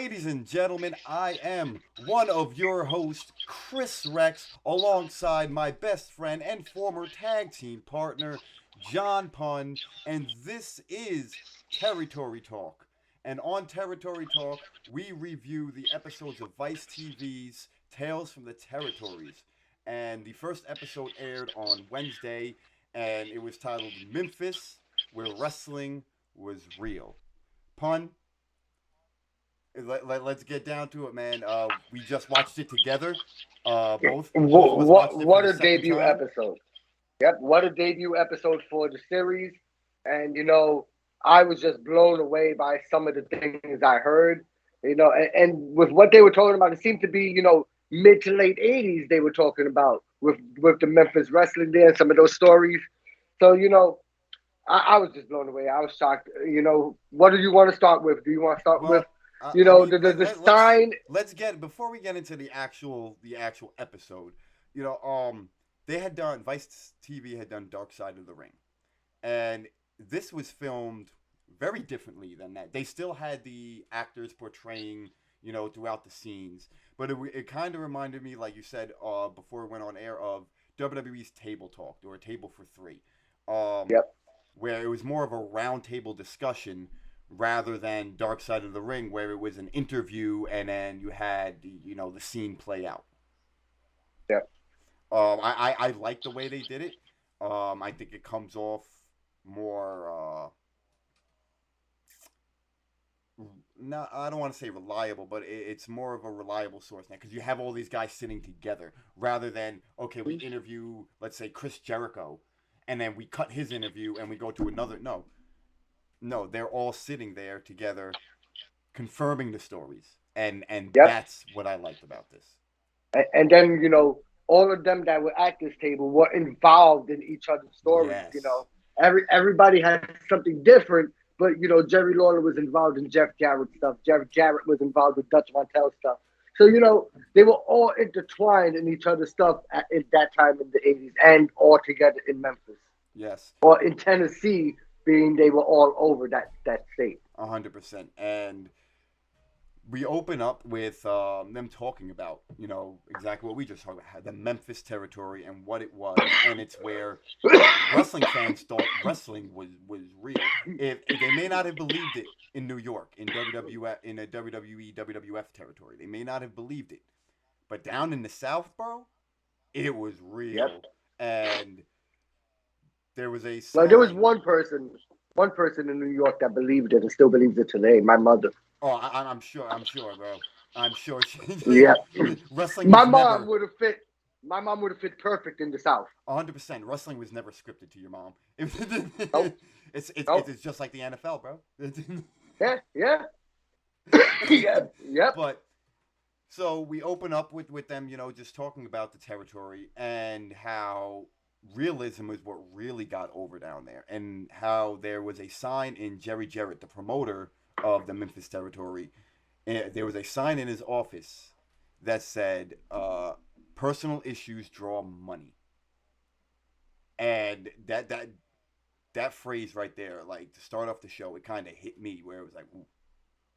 Ladies and gentlemen, I am one of your hosts, Kris Rex, alongside my best friend and former tag team partner, John Punn, and this is Territory Talk. And on Territory Talk, we review the episodes of Vice TV's Tales from the Territories. And the first episode aired on Wednesday, and it was titled Memphis, where wrestling was real. Punn, let's get down to it, man. We just watched it together. Both of us watched it for What the a second debut time. episode. Yep, what a debut episode for the series. And I was just blown away by some of the things I heard. And with what they were talking about, it seemed to be, mid to late '80s they were talking about with the Memphis wrestling there and some of those stories. So, I was just blown away. I was shocked. What do you want to start with? Do you want to start with, Well, I mean, the sign? let's get before we get into the actual episode. You know, they had done Vice TV had done Dark Side of the Ring, and this was filmed very differently than that. They still had the actors portraying, throughout the scenes, but it kind of reminded me, like you said, before it went on air, of WWE's Table Talk or Table for Three, um, Yep. where it was more of a roundtable discussion rather than Dark Side of the Ring, where it was an interview and then you had the scene play out. Yep. I like the way they did it. I think it comes off more. No, I don't want to say reliable, but it's more of a reliable source now because you have all these guys sitting together rather than, okay, we interview, let's say, Chris Jericho, and then we cut his interview and we go to another. No, no, they're all sitting there together, confirming the stories, and Yep. that's what I liked about this. And then all of them that were at this table were involved in each other's stories. Yes, Everybody had something different, but Jerry Lawler was involved in Jeff Jarrett stuff. Jeff Jarrett was involved with Dutch Mantel stuff. So they were all intertwined in each other's stuff at that time in the '80s, and all together in Memphis yes, or in Tennessee, being they were all over that state. 100%. And we open up with them talking about, exactly what we just talked about, the Memphis territory and what it was, and it's where wrestling fans thought wrestling was real. If they may not have believed it in New York, in WWF, in a WWE, WWF territory, they may not have believed it, but down in the South, bro, it was Yep. real, and there was a Well, there was sign. one person in New York that believed it and still believes it today. My mother. Oh, I'm sure, bro. I'm sure Yeah. wrestling My was mom never would have fit. My mom would have fit perfect in the South. 100%. Wrestling was never scripted to your mom. Nope. It's Nope. just like the NFL, bro. Yeah. Yeah. Yep. Yep. But so we open up with them, just talking about the territory and how realism is what really got over down there, and how there was a sign in Jerry Jarrett, the promoter of the Memphis territory. There was a sign in his office that said, "Personal issues draw money," and that phrase right there, like to start off the show, it kind of hit me where it was like,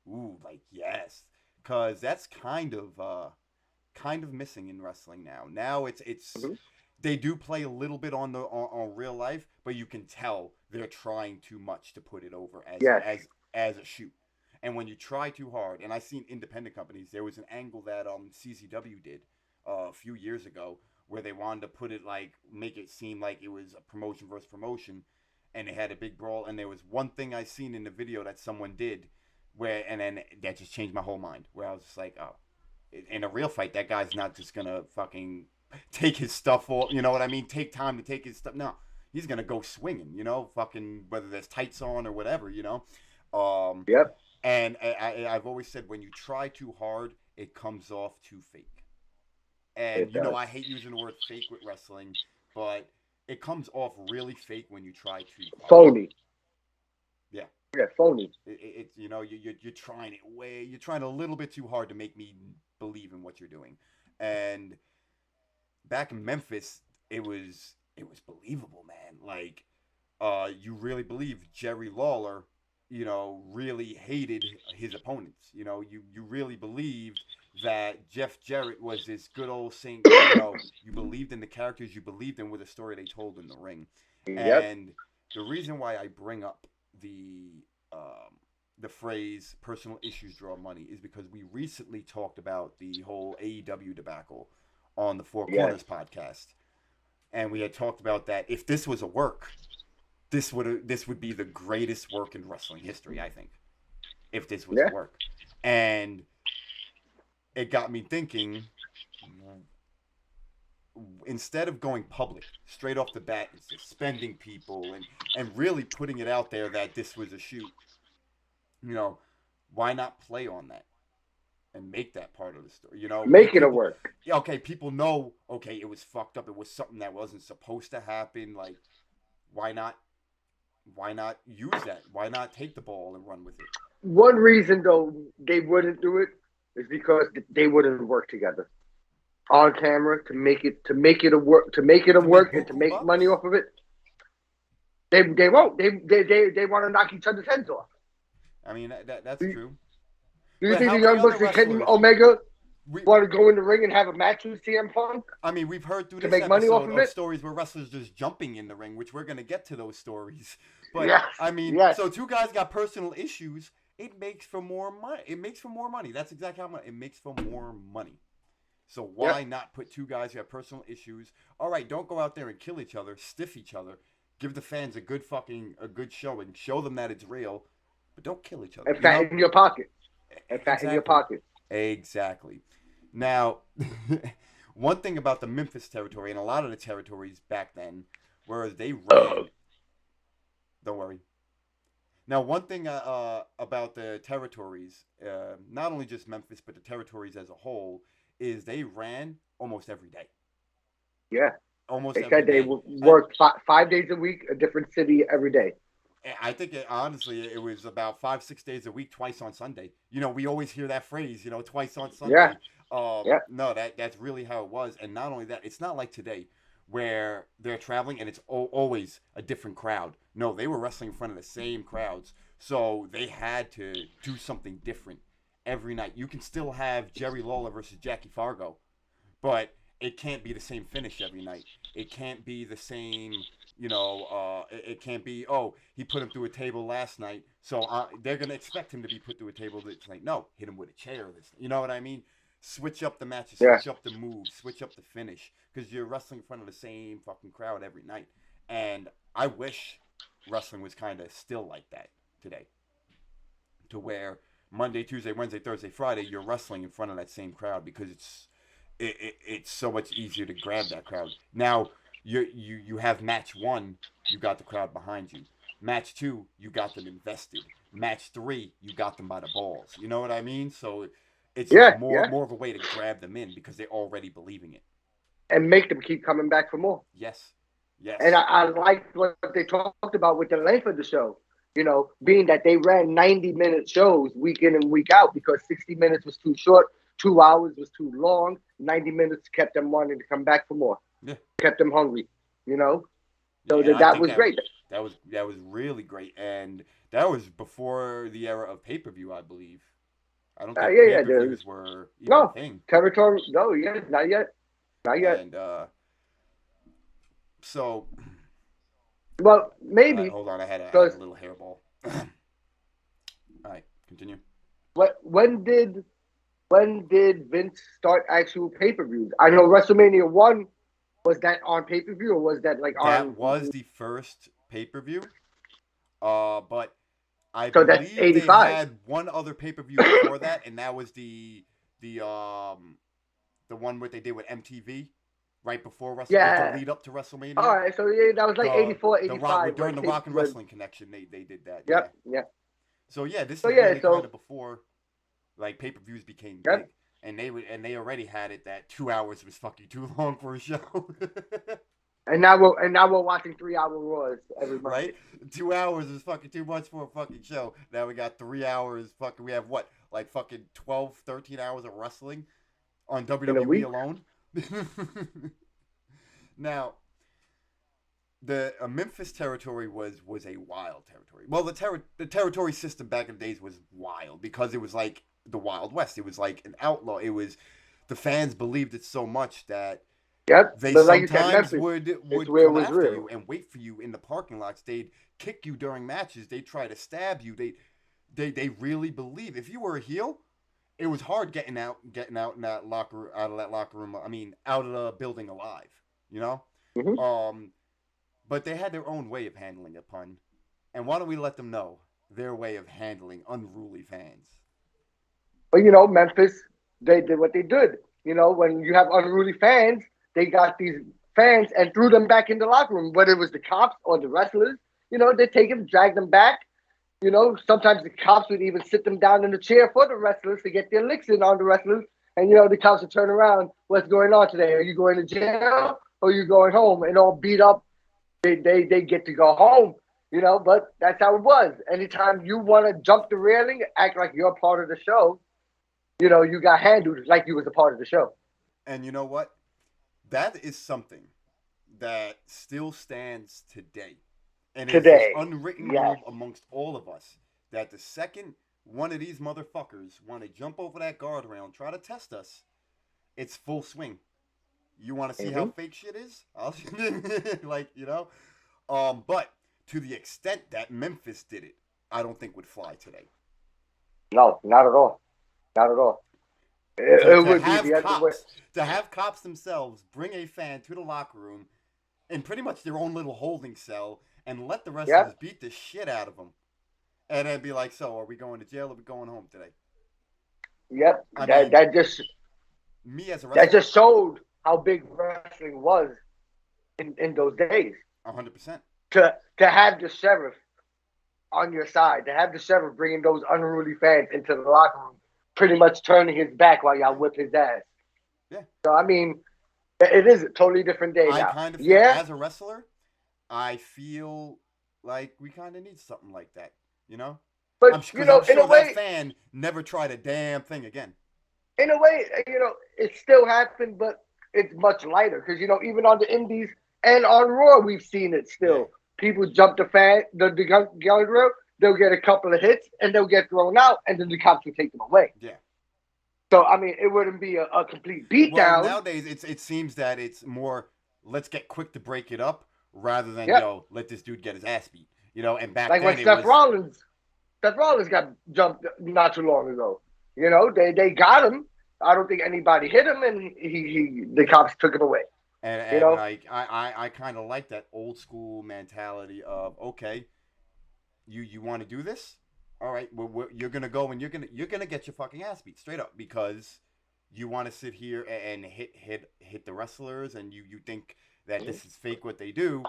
ooh, like yes, because that's kind of missing in wrestling now. Now it's Mhm. they do play a little bit on real life, but you can tell they're trying too much to put it over as Yes. as a shoot. And when you try too hard, and I seen independent companies, there was an angle that CZW did a few years ago where they wanted to put it like make it seem like it was a promotion versus promotion, and they had a big brawl. And there was one thing I seen in the video that someone did where, and then that just changed my whole mind. Where I was just like, oh, in a real fight, that guy's not just gonna fucking take his stuff off. You know what I mean? Take time to take his stuff. No, he's gonna go swinging. Fucking whether there's tights on or whatever. Um, Yep. and I've always said when you try too hard, it comes off too fake. And It does. I hate using the word fake with wrestling, but it comes off really fake when you try too hard. Phony. Yeah, Yeah. Phony. you're trying it way, you're trying a little bit too hard to make me believe in what you're doing. And back in Memphis, it was believable, man. Like, you really believe Jerry Lawler really hated his opponents. You really believed that Jeff Jarrett was this good old saint. You believed in the characters, you believed in what the story they told in the ring. Yep. And the reason why I bring up um, the phrase "personal issues draw money" is because we recently talked about the whole AEW debacle on the Four Yes. Corners podcast, and we had talked about that if this was a work, this would be the greatest work in wrestling history, I think, if this was a Yeah. work. And it got me thinking, instead of going public straight off the bat and suspending people and really putting it out there that this was a shoot, you know, why not play on that and make that part of the story? Make it a People, work. yeah, okay, people know, okay, it was fucked up. It was something that wasn't supposed to happen. Like, why not? Why not use that? Why not take the ball and run with it? One reason though they wouldn't do it is because they wouldn't work together on camera to make it a work To make and to buku make money bucks? off of it. They won't. They want to knock each other's heads off. I mean, that's Do true. you But think how the many Young other Bucks and Kenny wrestlers? Omega We, want to go in the ring and have a match with CM Punk I mean, we've heard through to this make money off episode of of it? stories where wrestlers just jumping in the ring, which we're gonna get to those stories. But Yes. I mean, Yes. so two guys got personal issues. It makes for more money. It makes for more money. That's exactly how much it makes for more money. So why Yep. not put two guys who have personal issues? All right, don't go out there and kill each other, stiff each other. Give the fans a good showing. Show them that it's real, but don't kill each other. And fat in your pocket. And fat in your Exactly. pocket. Exactly. Now, one thing about the Memphis territory and a lot of the territories back then, whereas they ran. Don't worry. Now, one thing about the territories, not only just Memphis, but the territories as a whole, is they ran almost every day. Yeah. Almost They every said they day. worked 5 days a week, a different city every day. I think honestly, it was about 5, 6 days a week, twice on Sunday. We always hear that phrase, twice on Yeah. Sunday. Yeah. No, that's really how it was. And not only that, it's not like today where they're traveling and it's always a different crowd. No, they were wrestling in front of the same crowds. So they had to do something different every night. You can still have Jerry Lawler versus Jackie Fargo, but it can't be the same finish every night. It can't be the same, it can't be, oh, he put him through a table last night, so they're going to expect him to be put through a table this night. No, hit him with a chair. You know what I mean? Switch up the matches, Yeah. switch up the moves, switch up the finish, because you're wrestling in front of the same fucking crowd every night. And I wish wrestling was kind of still like that today, to where Monday, Tuesday, Wednesday, Thursday, Friday, you're wrestling in front of that same crowd because it's so much easier to grab that crowd. Now you have match 1, you got the crowd behind you. Match 2, you got them invested. Match 3, you got them by the balls. You know what I mean? So it's just Yeah. more Yeah. more of a way to grab them in because they're already believing it. And make them keep coming back for more. Yes, yes, And I liked what they talked about with the length of the show. Being that they ran 90-minute shows week in and week out because 60 minutes was too short, 2 hours was too long. 90 minutes kept them wanting to come back for more. yeah. Kept them hungry. So And I that think was great. that was really great, and that was before the era of pay per view, I believe. I don't think Yeah. pay per views were even a No thing. territory. No, yeah, not yet. Not yet. And so, Well, maybe hold on, I had a because little hairball. All right, continue. when did Vince start actual pay-per-views? I know WrestleMania 1 was that on pay-per-view or was that like That on? was the first pay per view. But I So that's believe they 85. had one other pay per view before that, and that was the one where they did with MTV right before WrestleMania, Yeah. the lead up to WrestleMania. All right, so yeah, that was like 84, The 85. during the Rock and Wrestling Connection, they did that. Yep, Yeah. yep. So yeah, this So is yeah, really so kind of before like pay per views became Yep. big, and they already had it that 2 hours was fucking too long for a show. and now we're watching 3-hour Raws every month. Right? 2 hours is fucking too much for a fucking show. Now we got 3 hours. Fucking, we have what? Like fucking 12, 13 hours of wrestling on In a WWE week. alone? Now, the Memphis territory was a wild territory. Well, the territory system back in the days was wild because it was like the Wild West. It was like an outlaw. It was the fans believed it so much that Yep. they But like you said, sometimes Memphis, it's would where it come was after real. you and wait for you in the parking lots. They'd kick you during matches. They'd try to stab you. They really believe if you were a heel, it was hard getting out in that locker out of that locker room. I mean, out of the building alive. You know. Hmm. But they had their own way of handling a pun. And why don't we let them know their way of handling unruly fans? But Memphis, they did what they did. When you have unruly fans, they got these fans and threw them back in the locker room, whether it was the cops or the wrestlers. They take them, drag them back. Sometimes the cops would even sit them down in the chair for the wrestlers to get their licks in on the wrestlers. And the cops would turn around. What's going on today? Are you going to jail or are you going home? And all beat up. They get to go home. But that's how it was. Anytime you want to jump the railing, act like you're a part of the show, you got handled like you was a part of the show. And you know what? That is something that still stands today. And it's this Today, unwritten yes. rule amongst all of us that the second one of these motherfuckers want to jump over that guardrail and try to test us, it's full swing. You want to see how Hmm. fake shit is? Like, but to the extent that Memphis did it, I don't think would fly today. No, not at all. Not at all. To, It to would be have the other way. cops to have cops themselves bring a fan to the locker room in pretty much their own little holding cell and let the wrestlers Yep. beat the shit out of them, and then be like, "So, are we going to jail? Or are we going home today?" Yep. I That mean, that just me as a that wrestler, just showed how big wrestling was in those days. 100%. To have the sheriff on your side, to have the sheriff bringing those unruly fans into the locker room, pretty much turning his back while y'all whip his ass. Yeah, So I mean, it is a totally different day I now. kind of feel Yeah, as a wrestler, I feel like we kind of need something like that. You know, but because I'm in a sure that way, fan never tried a damn thing again. it still happened, but it's much lighter because even on the Indies and on Raw, we've seen it Yeah, still. People jump the guardrail, they'll get a couple of hits and they'll get thrown out, and then the cops will take them away. yeah. So I mean, it wouldn't be a complete Well, beatdown. nowadays it seems that it's more let's get quick to break it up rather than Yep, let this dude get his ass beat. And back like when then it was Seth Rollins got jumped not too long ago. They got him. I don't think anybody hit him, and the cops took him away. You and know, like I kind of like that old school mentality of okay, you want to do this, all right, you're gonna go and you're gonna get your fucking ass beat straight up because you want to sit here and hit the wrestlers and you think that this is fake what they do.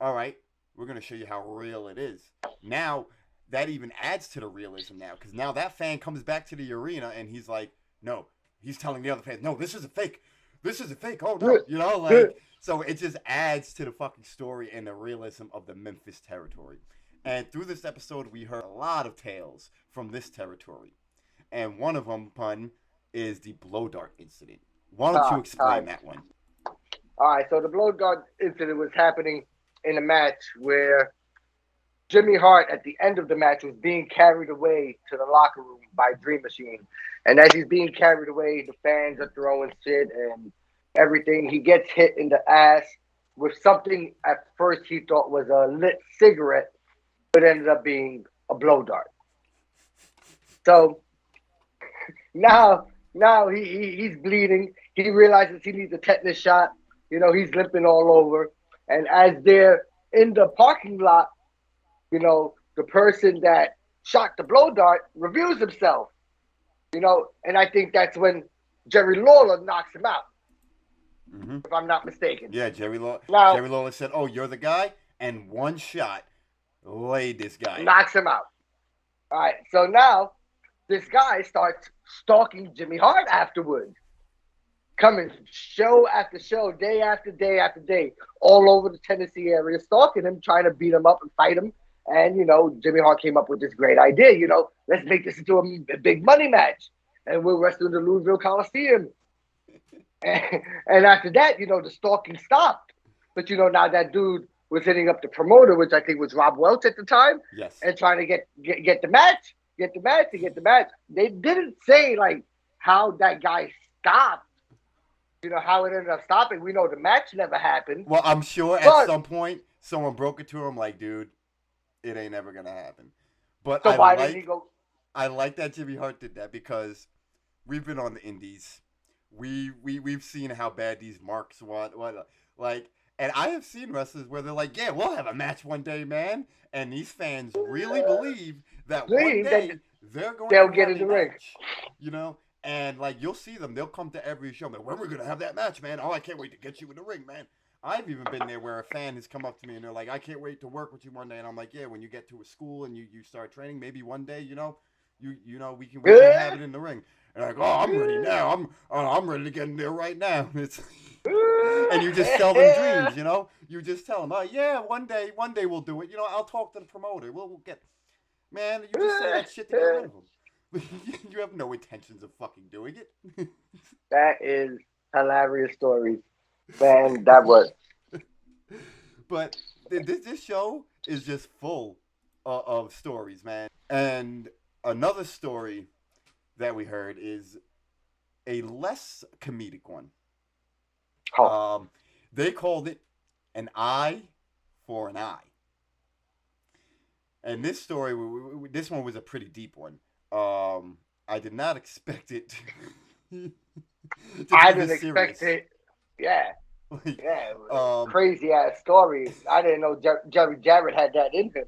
All right, we're gonna show you how real it is. Now that even adds to the realism now because now that fan comes back to the arena and he's like, no, he's telling the other fans, no, this is a fake. This is a fake. Oh no, like so it just adds to the fucking story and the realism of the Memphis territory. And through this episode, we heard a lot of tales from this territory. And one of them, Punn, is the blow dart incident. Why don't you all explain right, that one? all right. So the blow dart incident was happening in a match where Jimmy Hart, at the end of the match, was being carried away to the locker room by Dream Machine. And as he's being carried away, the fans are throwing shit and everything. He gets hit in the ass with something at first he thought was a lit cigarette, but ended up being a blow dart. So now he's bleeding. He realizes he needs a tetanus shot. He's limping all over. And as they're in the parking lot, the person that shot the blow dart reveals himself, and I think that's when Jerry Lawler knocks him out, Mm-hmm. if I'm not mistaken. Yeah, Now, Jerry Lawler said, "Oh, you're the guy," and one shot laid this guy out. knocks him out. All right, so now this guy starts stalking Jimmy Hart afterwards, coming show after show, day after day after day, all over the Tennessee area, stalking him, trying to beat him up and fight him. And Jimmy Hart came up with this great idea. Let's make this into a big money match, and we'll wrestle in the Louisville Coliseum. And after that, the stalking stopped. But now that dude was hitting up the promoter, which I think was Rob Welch at the time, Yes. and trying to get the match, get the match. They didn't say like how that guy stopped. You know how it ended up stopping. We know the match never happened, Well, I'm sure at but some point someone broke it to him like, dude, it ain't ever gonna happen. But so why didn't he go? I like that Jimmy Hart did that because we've been on the indies. We've seen how bad these marks want what like and I have seen wrestlers where they're like, yeah, we'll have a match one day, man. And these fans really believe that one Believe that day they're going they'll to get have in a the ring. match. You know? And like you'll see them, they'll come to every show. Like, when we're gonna have that match, man. Oh, I can't wait to get you in the ring, man. I've even been there where a fan has come up to me and they're like, I can't wait to work with you one day. And I'm like, yeah, when you get to a school and you start training, maybe one day, you know, we can have it in the ring. And like, oh, I'm ready now. I'm ready to get in there right now. It's and you just sell them dreams, you know. You just tell them, oh yeah, one day we'll do it. You know, I'll talk to the promoter. We'll get, man. You just say that shit to get rid of them. You have no intentions of fucking doing it. That is hilarious stories, man. That was But this show is just full of stories, man. And another story that we heard is a less comedic one. oh, They called it an eye for an eye. And this story, this one was a pretty deep one. I did not expect it to I be didn't this serious. expect it. Yeah, Like, yeah, um, crazy ass story. I didn't know Jerry Jarrett had that in him,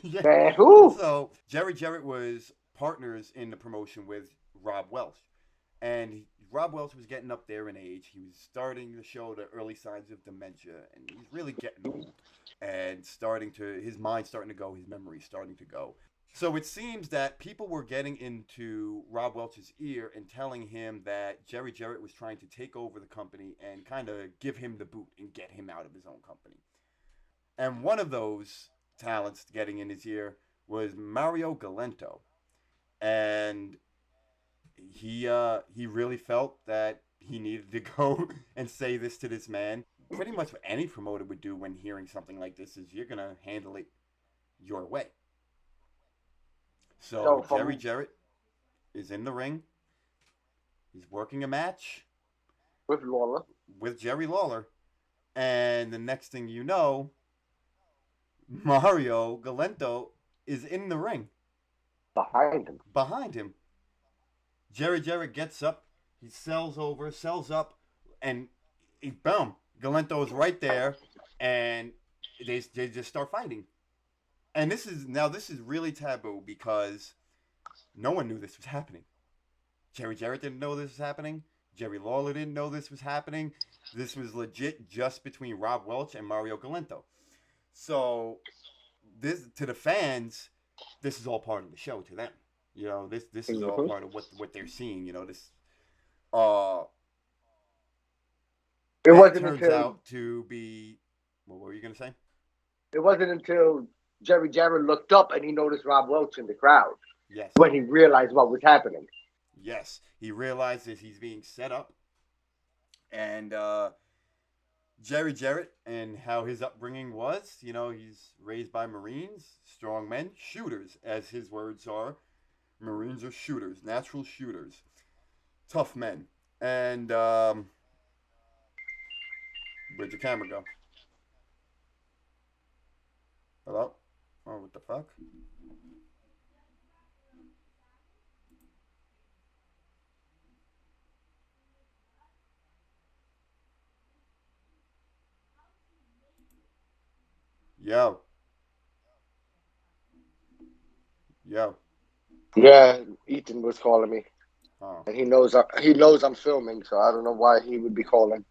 yeah. man. Who? So Jerry Jarrett was partners in the promotion with Rob Welch, and Rob Welch was getting up there in age. He was starting to show the early signs of dementia, and he's really getting old, and his mind starting to go, his memory starting to go. So it seems that people were getting into Rob Welch's ear and telling him that Jerry Jarrett was trying to take over the company and kind of give him the boot and get him out of his own company. And one of those talents getting in his ear was Mario Galento. And he really felt that he needed to go and say this to this man. Pretty much what any promoter would do when hearing something like this is you're gonna handle it your way. So So Jerry from Jarrett is in the ring. He's working a match with Lawler with Jerry Lawler, and the next thing you know, Mario Galento is in the ring behind him. behind him. Jerry Jarrett gets up, he sells up, and boom, Galento is right there, and they just start fighting. And this is really taboo because no one knew this was happening. Jerry Jarrett didn't know this was happening. Jerry Lawler didn't know this was happening. This was legit just between Rob Welch and Mario Galento. So this to the fans, this is all part of the show to them. You know, this is all Mm-hmm. part of what they're seeing. You know, this uh It that wasn't turns until out to be. What were you gonna say? it wasn't until Jerry Jarrett looked up and he noticed Rob Welch in the crowd Yes, when he realized what was happening. yes. He realizes he's being set up, and Jerry Jarrett and how his upbringing was. You know, he's raised by Marines, strong men, shooters, as his words are. Marines are shooters, natural shooters, tough men. And where'd the camera go? Hello? Oh, what the fuck? Yo, yo. Yeah, Ethan was calling me, Oh, and he knows I'm filming, so I don't know why he would be calling.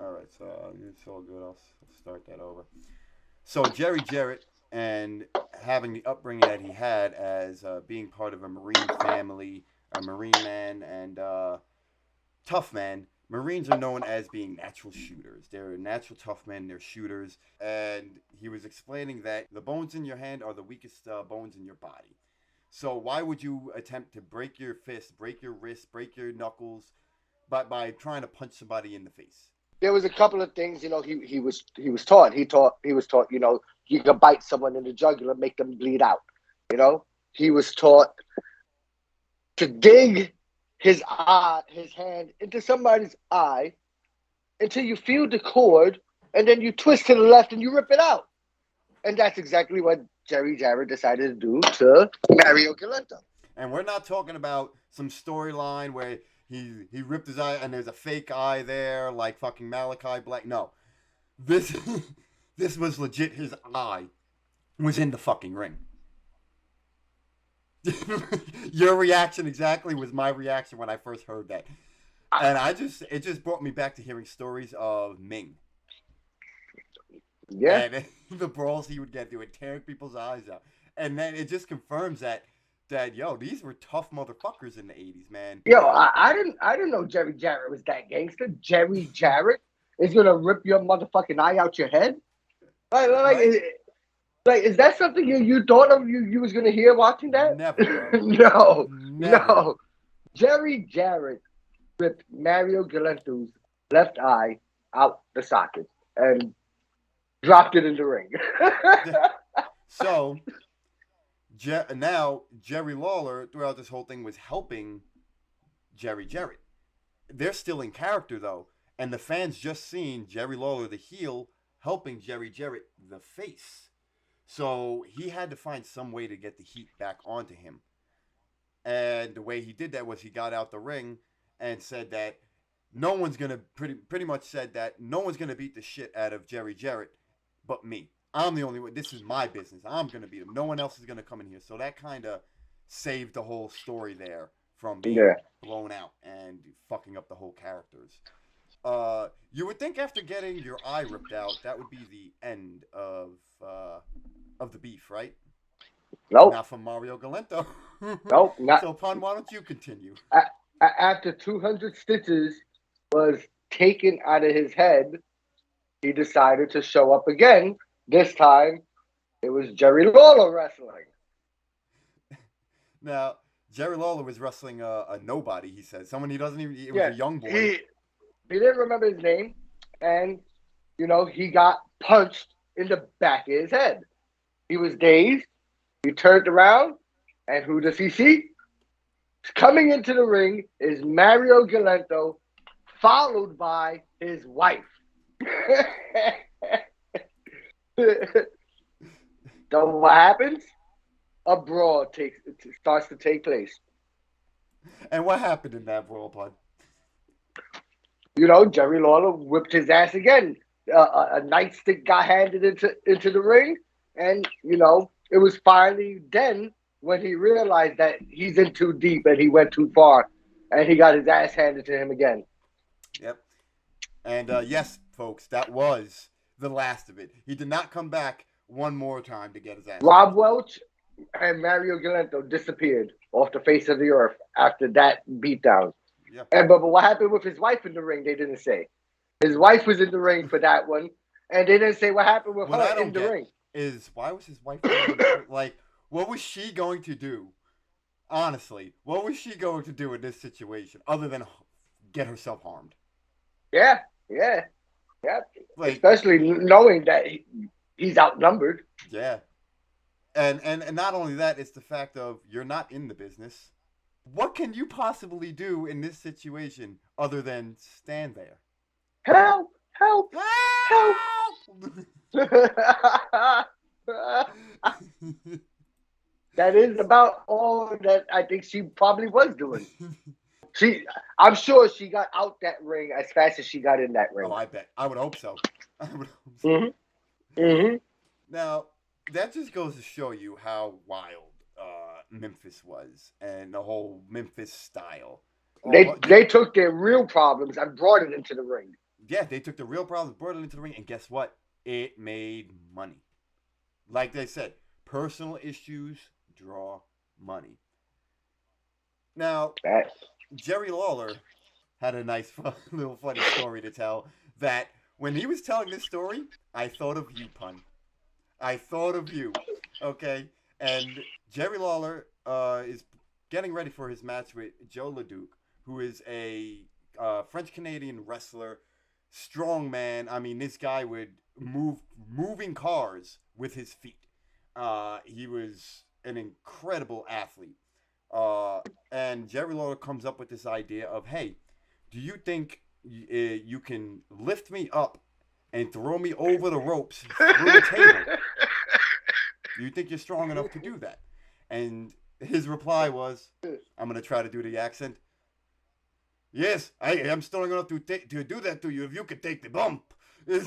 all right. So it's all good. I'll start that over. So Jerry Jarrett and having the upbringing that he had as being part of a Marine family, a Marine man, and tough man. Marines are known as being natural shooters. They're natural tough men. They're shooters. And he was explaining that the bones in your hand are the weakest bones in your body. So why would you attempt to break your fist, break your wrist, break your knuckles, by trying to punch somebody in the face? there was a couple of things, he was taught. He was taught, you can bite someone in the jugular, make them bleed out. He was taught to dig his hand into somebody's eye until you feel the cord, and then you twist to the left and you rip it out. And that's exactly what Jerry Jarrett decided to do to Mario Galento. And we're not talking about some storyline where he ripped his eye and there's a fake eye there like fucking Malachi Black. No. This this was legit. His eye was in the fucking ring. Your reaction exactly was my reaction when I first heard that. And it just brought me back to hearing stories of Ming. Yeah. And the brawls he would get through, tearing people's eyes out. And then it just confirms that yo, these were tough motherfuckers in the 80s, man. Yo, I didn't know Jerry Jarrett was that gangster. Jerry Jarrett is gonna rip your motherfucking eye out your head. Is that something you thought of you was gonna hear watching that? Never. No. Never. No. Jerry Jarrett ripped Mario Galento's left eye out the socket and dropped it in the ring. So now Jerry Lawler throughout this whole thing was helping Jerry Jarrett. They're still in character though, and the fans just seen Jerry Lawler the heel helping Jerry Jarrett the face. So he had to find some way to get the heat back onto him. And the way he did that was he got out the ring and said that no one's gonna pretty much said that no one's gonna beat the shit out of Jerry Jarrett but me. I'm the only one. This is my business. I'm going to beat him. No one else is going to come in here. So that kind of saved the whole story there from being blown out and fucking up the whole characters. You would think after getting your eye ripped out, that would be the end of the beef, right? Nope. Not from Mario Galento. Nope. Not. So, Punn, why don't you continue? After 200 stitches was taken out of his head, he decided to show up again. This time, it was Jerry Lawler wrestling. Now, Jerry Lawler was wrestling a nobody, he said. Someone he doesn't even... It was a young boy. He didn't remember his name, and, he got punched in the back of his head. He was dazed. He turned around, and who does he see? Coming into the ring is Mario Galento, followed by his wife. So what happens? A brawl starts to take place. And what happened in that brawl, Punn? Jerry Lawler whipped his ass again. A nightstick got handed into the ring, and it was finally then when he realized that he's in too deep and he went too far, and he got his ass handed to him again. Yep. And yes, folks, that was the last of it. He did not come back one more time to get his ass. Rob Welch and Mario Galento disappeared off the face of the earth after that beatdown. Yep. But what happened with his wife in the ring, they didn't say. His wife was in the ring for that one, and they didn't say what happened with her in the ring. Why was his wife like, what was she going to do? Honestly, what was she going to do in this situation other than get herself harmed? Yeah. Like, especially knowing that he's outnumbered. Yeah. And not only that, it's the fact of you're not in the business. What can you possibly do in this situation other than stand there? Help! That is about all that I think she probably was doing. I'm sure she got out that ring as fast as she got in that ring. Oh, I bet. I would hope so. Mm-hmm. Now, that just goes to show you how wild Memphis was and the whole Memphis style. They took their real problems and brought it into the ring. Yeah, they took the real problems, brought it into the ring, and guess what? It made money. Like they said, personal issues draw money. Now, Jerry Lawler had a nice little funny story to tell that when he was telling this story, I thought of you, Punn. I thought of you, okay? And Jerry Lawler is getting ready for his match with Joe LeDuc, who is a French-Canadian wrestler strong man. I mean, this guy would moving cars with his feet. He was an incredible athlete. And Jerry Lawler comes up with this idea of, hey, do you think you can lift me up and throw me over the ropes through a table? Do you think you're strong enough to do that? And his reply was, I'm going to try to do the accent. Yes, I am strong enough to do that to you if you could take the bump. And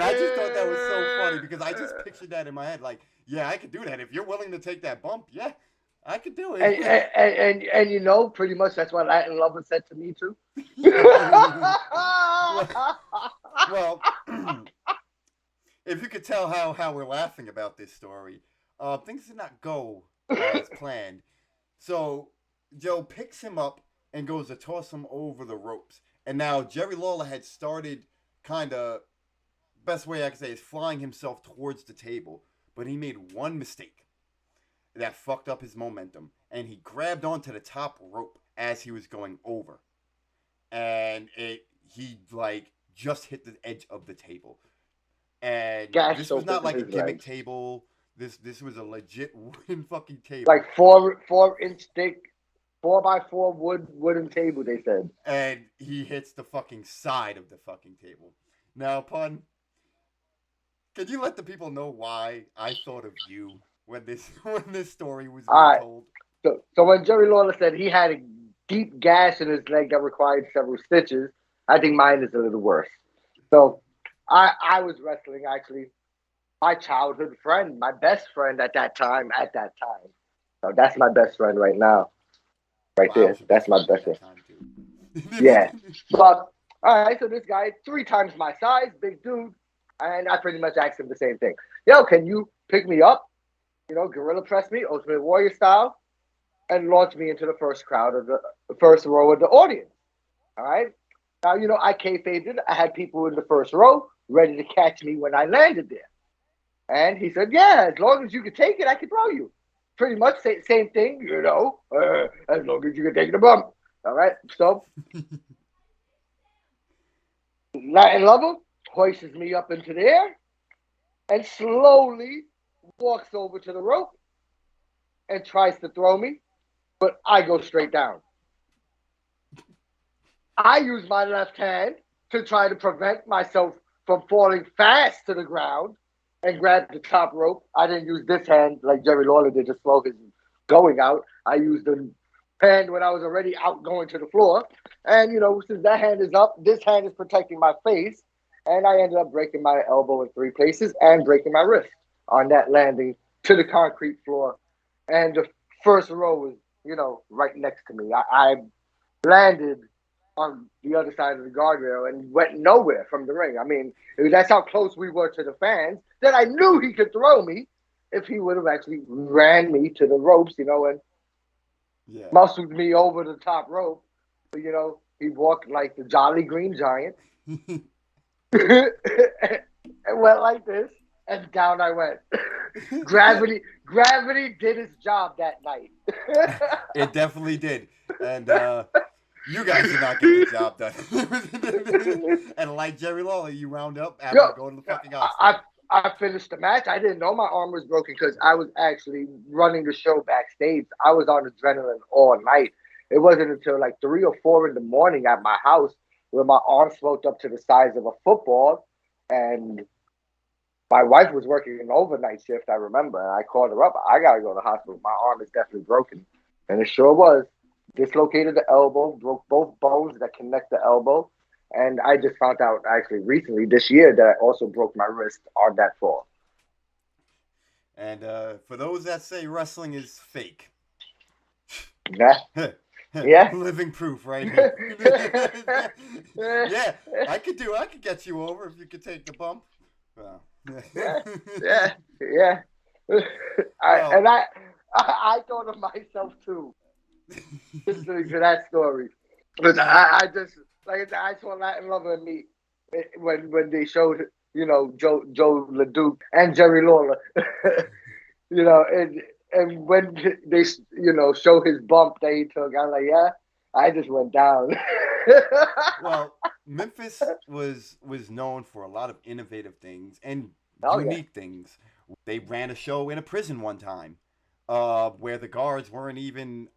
I just thought that was so funny because I just pictured that in my head. Like, yeah, I could do that. If you're willing to take that bump, yeah, I could do it. And you know, pretty much that's what Latin Lover said to me too. well, if you could tell how we're laughing about this story, things did not go as planned. So Joe picks him up and goes to toss him over the ropes. And now Jerry Lawler had started kind of, best way I can say is flying himself towards the table. But he made one mistake that fucked up his momentum. And he grabbed onto the top rope as he was going over. And he like just hit the edge of the table. And this was not like a gimmick table. This was a legit wooden fucking table. Like 4-inch thick, 4x4 wooden table, they said. And he hits the fucking side of the fucking table. Now, Punn, can you let the people know why I thought of you when this story was being told? So when Jerry Lawler said he had a deep gash in his leg that required several stitches, I think mine is a little worse. So I was wrestling, actually. My childhood friend, my best friend at that time. So that's my best friend right now. Right there. That's my best friend. Yeah. But, all right, so this guy, 3 times my size, big dude. And I pretty much asked him the same thing. Yo, can you pick me up? You know, gorilla press me, Ultimate Warrior style, and launch me into the first row of the audience. All right? Now, you know, I kayfabed it. I had people in the first row ready to catch me when I landed there. And he said, yeah, as long as you can take it, I can throw you. Pretty much same thing, you know, as long as you can take the bump. All right? So, Latin Lover hoists me up into the air and slowly walks over to the rope and tries to throw me, but I go straight down. I use my left hand to try to prevent myself from falling fast to the ground and grab the top rope. I didn't use this hand like Jerry Lawler did to slow his going out. I used the hand when I was already out going to the floor. And, you know, since that hand is up, this hand is protecting my face. And I ended up breaking my elbow in 3 places and breaking my wrist on that landing to the concrete floor. And the first row was, you know, right next to me. I landed on the other side of the guardrail and went nowhere from the ring. I mean, that's how close we were to the fans that I knew he could throw me if he would have actually ran me to the ropes, you know, and muscled me over the top rope. But, you know, he walked like the Jolly Green Giant and went like this, and down I went. Gravity did its job that night. It definitely did. And you guys did not get the job done. And like Jerry Lawler, you wound up after going to the fucking hospital. I finished the match. I didn't know my arm was broken because I was actually running the show backstage. I was on adrenaline all night. It wasn't until like 3 or 4 in the morning at my house where my arm swelled up to the size of a football. And my wife was working an overnight shift, I remember. And I called her up. I got to go to the hospital. My arm is definitely broken. And it sure was. Dislocated the elbow, broke both bones that connect the elbow. And I just found out actually recently this year that I also broke my wrist on that fall. And for those that say wrestling is fake. Yeah. Yeah. Living proof right here. Yeah, I could get you over if you could take the bump. Well. Yeah. I thought of myself too. Listening to that story. But I just, like I said, I saw Latin Lover and me when they showed, you know, Joe LeDuc and Jerry Lawler, you know, and when they, you know, show his bump that he took, I'm like, yeah, I just went down. Well, Memphis was known for a lot of innovative things and Oh yeah. unique things. They ran a show in a prison one time, where the guards weren't even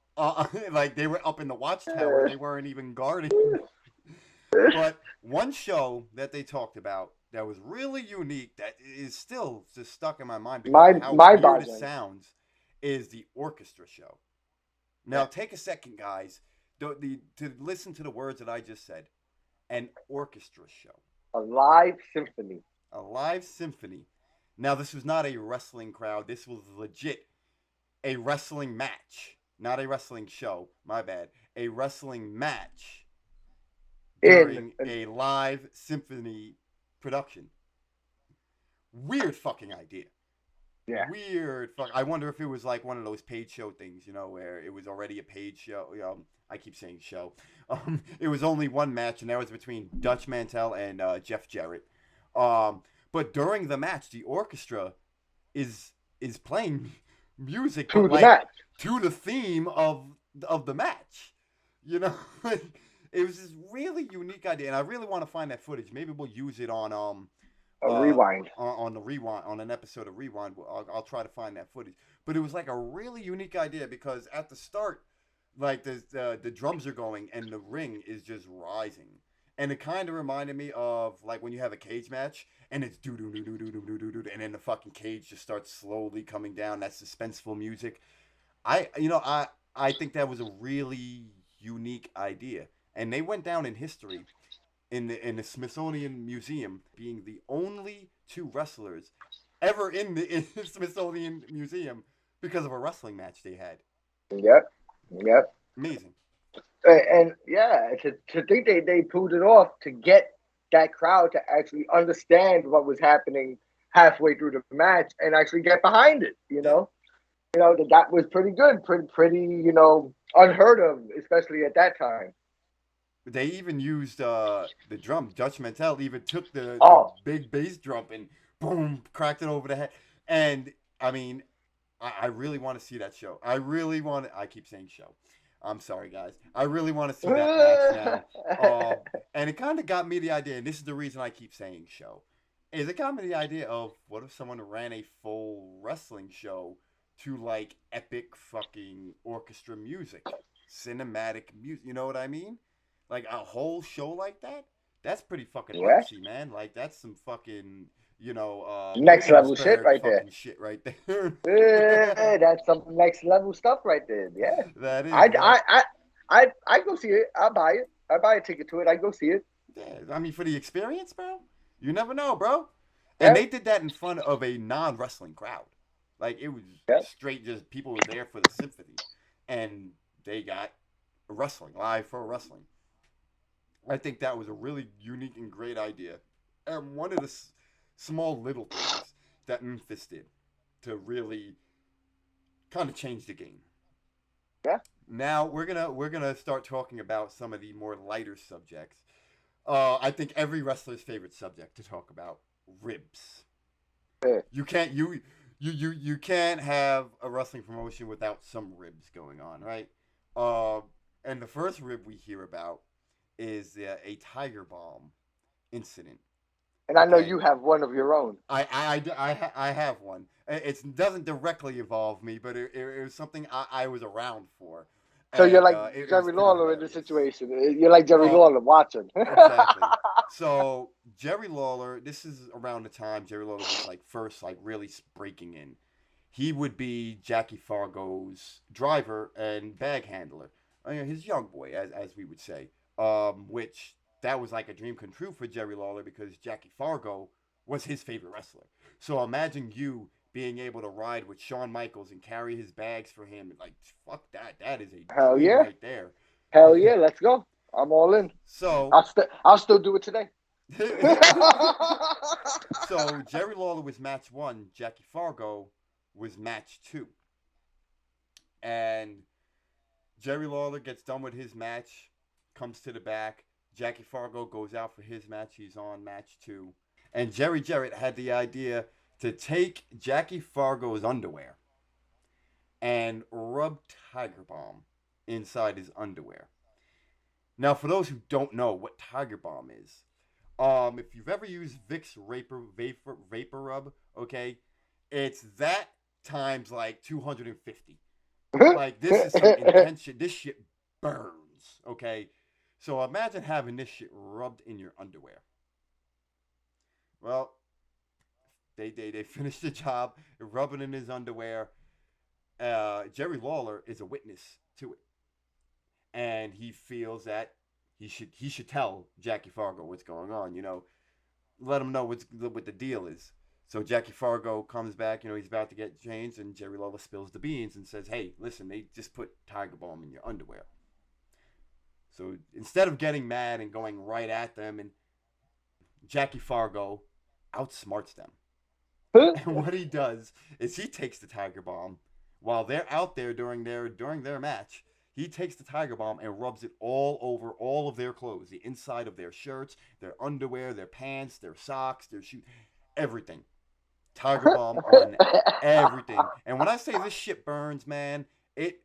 like they were up in the watchtower. They weren't even guarding. But one show that they talked about that was really unique that is still just stuck in my mind because of how My weird it boggling. sounds is the orchestra show. Now take a second, guys, to listen to the words that I just said. An orchestra show, A live symphony. a live symphony. Now this was not a wrestling crowd. This was legit a wrestling match, not a wrestling show. My bad. A wrestling match In during a live symphony production. Weird fucking idea. yeah. Weird fuck. I wonder if it was like one of those paid show things, where it was already a paid show. I keep saying show. It was only one match, and that was between Dutch Mantel and Jeff Jarrett. But during the match, the orchestra is playing music, To but the like match. to the theme of the match. You know, it was this really unique idea, and I really want to find that footage. Maybe we'll use it on A rewind. on the rewind on an episode of Rewind. I'll try to find that footage. But it was like a really unique idea because at the start, like the drums are going and the ring is just rising, and it kind of reminded me of like when you have a cage match and it's do do do do do do do do, and then the fucking cage just starts slowly coming down. That suspenseful music. I think that was a really unique idea, and they went down in history in the Smithsonian Museum being the only two wrestlers ever in the Smithsonian Museum because of a wrestling match they had. Yep. Yep. Amazing. And yeah, to think they pulled it off to get that crowd to actually understand what was happening halfway through the match and actually get behind it. Yeah. That was pretty good, pretty unheard of, especially at that time. They even used the drum. Dutch Mantel even took the Oh, big bass drum and boom, cracked it over the head. And I mean, I really want to see that show. I really want to. I keep saying show. I'm sorry, guys. I really want to see that match now. And it kind of got me the idea, and this is the reason I keep saying show, is it got me the idea of what if someone ran a full wrestling show to like epic fucking orchestra music, cinematic music. You know what I mean? Like a whole show like that. That's pretty fucking yeah, artsy, man. Like that's some fucking next level shit Williamsburg right there. fucking shit right there. That's some next level stuff right there. Yeah, That is I that. I I I go see it. I'll buy it. I buy a ticket to it. I go see it. Yeah, I mean, for the experience, bro. You never know, bro. And Yeah, they did that in front of a non-wrestling crowd. Like it was yeah. straight, just people were there for the symphony, and they got wrestling live for wrestling. I think that was a really unique and great idea, and one of the small little things that Memphis did to really kind of change the game. Yeah. Now we're gonna start talking about some of the more lighter subjects. I think every wrestler's favorite subject to talk about: ribs. Yeah. You can't you can't have a wrestling promotion without some ribs going on, right? Uh, and the first rib we hear about is a Tiger Bomb incident. And I know Okay, you have one of your own. I have one. It doesn't directly involve me, but it was something I was around for, So you're and like it was Jerry pretty Lawler in this hilarious. situation. You're like Jerry Uh, Lawler watching. exactly. So Jerry Lawler, this is around the time Jerry Lawler was like first like really breaking in. He would be Jackie Fargo's driver and bag handler, his young boy, as we would say. Which that was like a dream come true for Jerry Lawler because Jackie Fargo was his favorite wrestler. So imagine you being able to ride with Shawn Michaels and carry his bags for him. Like fuck that. That is a Hell dream yeah. right there. Hell yeah. Let's go. I'm all in. So I'll still do it today. so Jerry Lawler was match one. Jackie Fargo was match two. And Jerry Lawler gets done with his match, comes to the back. Jackie Fargo goes out for his match. He's on match two. And Jerry Jarrett had the idea to take Jackie Fargo's underwear and rub Tiger Balm inside his underwear. Now, for those who don't know what Tiger Bomb is, if you've ever used Vicks Vapor Rub, okay, it's that times like 250. Like this is some intense shit. This shit burns, okay? So imagine having this shit rubbed in your underwear. Well, they finished the job, rubbing in his underwear. Jerry Lawler is a witness to it, and he feels that he should tell Jackie Fargo what's going on. Let him know what the deal is. So Jackie Fargo comes back. He's about to get changed, and Jerry Lawler spills the beans and says, "Hey, listen, they just put Tiger Balm in your underwear." So instead of getting mad and going right at them, and Jackie Fargo outsmarts them. And what he does is he takes the Tiger Balm while they're out there during their match. He takes the Tiger Balm and rubs it all over all of their clothes, the inside of their shirts, their underwear, their pants, their socks, their shoes, everything. Tiger Balm on everything. And when I say this shit burns, man, it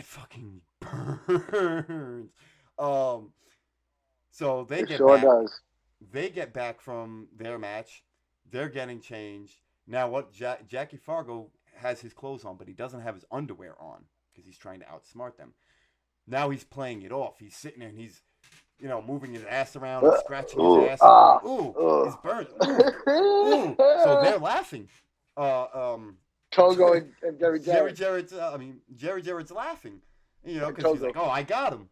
fucking burns. Um, so they It get sure back. does. They get back from their match. They're getting changed. Now, what Jackie Fargo has his clothes on, but he doesn't have his underwear on because he's trying to outsmart them. Now he's playing it off. He's sitting there and he's, moving his ass around and scratching his Ooh, ass and going, "Ooh, ooh. it's burning. Ooh." So they're laughing. Togo and Jerry Jerry Jarrett. Jarrett's, Jerry Jarrett's laughing, And because he's Togo. like, "Oh, I got him,"